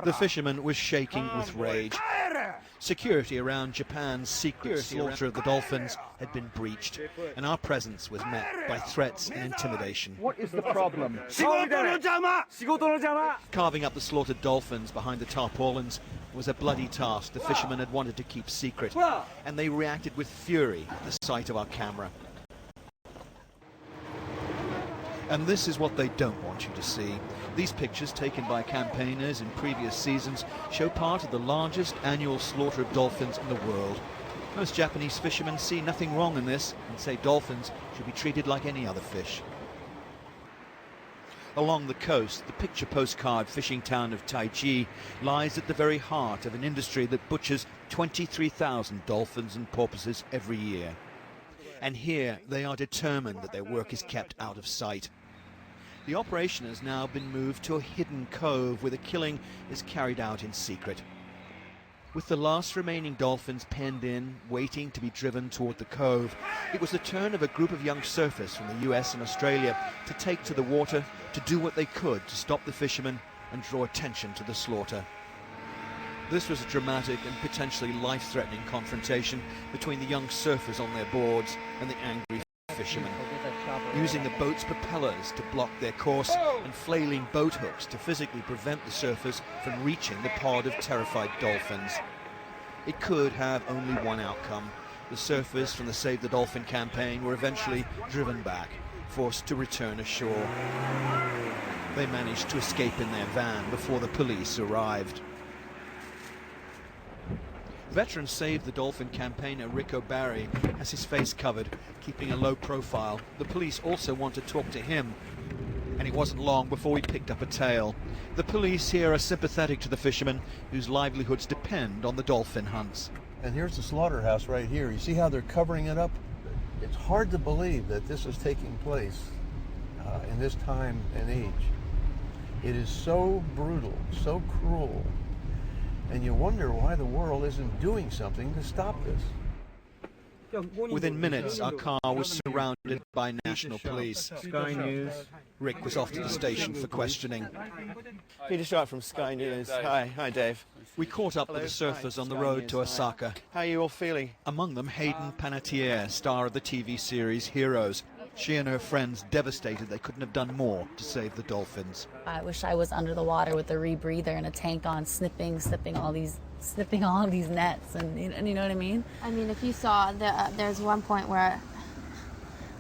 The fisherman was shaking with rage. Security around Japan's secret slaughter of the dolphins had been breached, and our presence was met by threats and intimidation. What is the problem? Carving up the slaughtered dolphins behind the tarpaulins was a bloody task the fishermen had wanted to keep secret, and they reacted with fury at the sight of our camera. And this is what they don't want you to see. These pictures, taken by campaigners in previous seasons, show part of the largest annual slaughter of dolphins in the world. Most Japanese fishermen see nothing wrong in this and say dolphins should be treated like any other fish. Along the coast, the picture postcard fishing town of Taiji lies at the very heart of an industry that butchers 23,000 dolphins and porpoises every year. And here they are determined that their work is kept out of sight. The operation has now been moved to a hidden cove where the killing is carried out in secret. With the last remaining dolphins penned in, waiting to be driven toward the cove, it was the turn of a group of young surfers from the US and Australia to take to the water to do what they could to stop the fishermen and draw attention to the slaughter. This was a dramatic and potentially life-threatening confrontation between the young surfers on their boards and the angry fishermen, using the boat's propellers to block their course and flailing boat hooks to physically prevent the surfers from reaching the pod of terrified dolphins. It could have only one outcome. The surfers from the Save the Dolphin campaign were eventually driven back, forced to return ashore. They managed to escape in their van before the police arrived. Veteran Save the Dolphin campaigner Rick O'Barry has his face covered, keeping a low profile. The police also want to talk to him, and it wasn't long before we picked up a tail. The police here are sympathetic to the fishermen whose livelihoods depend on the dolphin hunts. And here's the slaughterhouse right here. You see how they're covering it up? It's hard to believe that this is taking place in this time and age. It is so brutal, so cruel. And you wonder why the world isn't doing something to stop this. Within minutes, our car was surrounded by national police. Sky News. Rick was off to the station for questioning. Peter Sharp from Sky News. Hi Dave. We caught up with the surfers on the road to Osaka. How are you all feeling? Among them, Hayden Panettiere, star of the TV series Heroes. She and her friends devastated they couldn't have done more to save the dolphins. I wish I was under the water with a rebreather and a tank on, snipping all these nets, and you know what I mean? I mean, if you saw, there's one point where,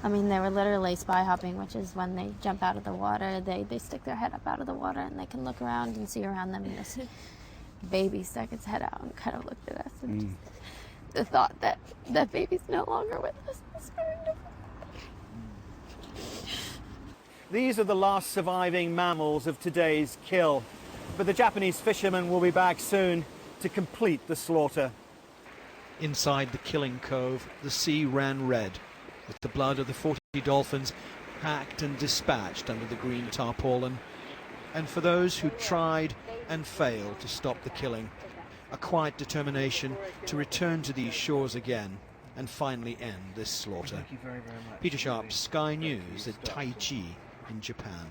I mean, they were literally spy hopping, which is when they jump out of the water, they stick their head up out of the water and they can look around and see around them, and this baby stuck its head out and kind of looked at us. And just the thought that that baby's no longer with us is very different. These are the last surviving mammals of today's kill, but the Japanese fishermen will be back soon to complete the slaughter. Inside the killing cove, the sea ran red, with the blood of the 40 dolphins packed and dispatched under the green tarpaulin. And for those who tried and failed to stop the killing, a quiet determination to return to these shores again and finally end this slaughter. Thank you very, very much. Peter Sharp, Sky News at Taiji in Japan.